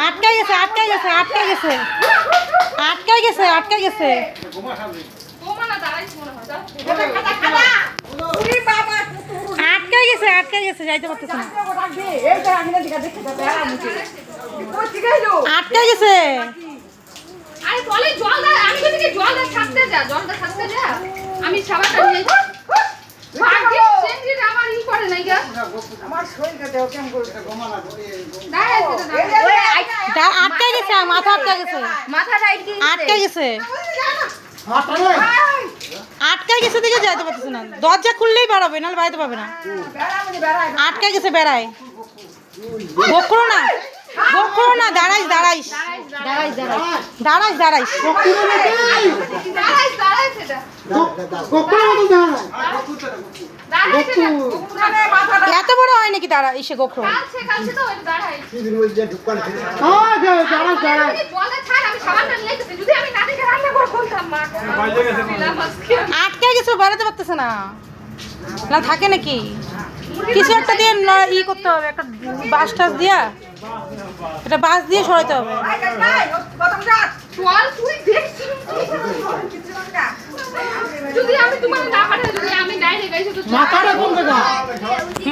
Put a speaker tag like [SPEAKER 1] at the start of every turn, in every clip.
[SPEAKER 1] আটকাই গেছে আটকাই গেছে আটকাই গেছে আটকাই গেছে আটকাই গেছে আটকাই গেছে আটকাই গেছে যাইতে পারতেছে না আটকাই গেছে
[SPEAKER 2] আরে বলে জল দা আমি বলি জলটা ছাড়তে যা জলটা ছাড়তে যা আমি সাবানটা নিয়ে যাই ভাগ্যে সেন্ডি আমার ই করে নাই গা
[SPEAKER 3] আমার শরীরটা দেও কেমন করে গোমা না
[SPEAKER 1] আটকাই গেছে মাথা আটকাই গেছে
[SPEAKER 2] মাথা টাইট কি
[SPEAKER 1] আটকাই গেছে আটকাই গেছে দিকে যাইতে পারতেছে না দরজা খুললেই বাড়াবে নাহলে বাড়াইতে পারবে না আটকাই গেছে বেড়ায় বকরো না বকরো না দাঁড়াইস দাঁড়াইস দাঁড়াইস দাঁড়াইস দাঁড়াইস
[SPEAKER 2] দাঁড়াইস দাঁড়াইস এটা
[SPEAKER 1] এত বড় হয় নাকি দাঁড়া এসে গোখরো
[SPEAKER 2] কালছে তো এটা দাঁড়াইস বলে ছাড় আমি সাবানটা নিয়ে যাচ্ছি যদি আমি না দেখে রান্না করে খুলতাম মা
[SPEAKER 1] আটকাই গেছে বাড়াতে পারতেছে না না থাকে নাকি কিছু একটা দিয়ে ই করতে হবে একটা বাস টাস দিয়া এটা বাস দিয়ে সরাইতে হবে
[SPEAKER 2] চল তুই দেখছিস যদি আমি তোমার না পাঠাই যদি আমি ডাইরেক্ট গাইছি তো
[SPEAKER 3] মাথাটা কোন জায়গা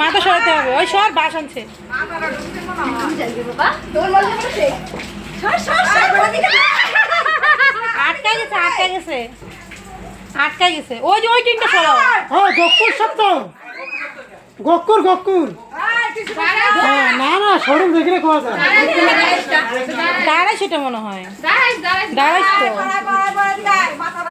[SPEAKER 1] মাথা সরাইতে হবে ওই সর বাস আনছে
[SPEAKER 2] বাবা তোর মধ্যে বসে
[SPEAKER 1] আটকাই গেছে আটকাই গেছে আটকাই গেছে ওই যে ওই টিনটা সরাও
[SPEAKER 3] গকুর শব্দ গকুর গকুর না না শরীর দেখলে কোয়া যায়
[SPEAKER 1] দাঁড়াই সেটা মনে হয়
[SPEAKER 2] দাঁড়াইস দাঁড়াইস
[SPEAKER 1] দাঁড়াইস তো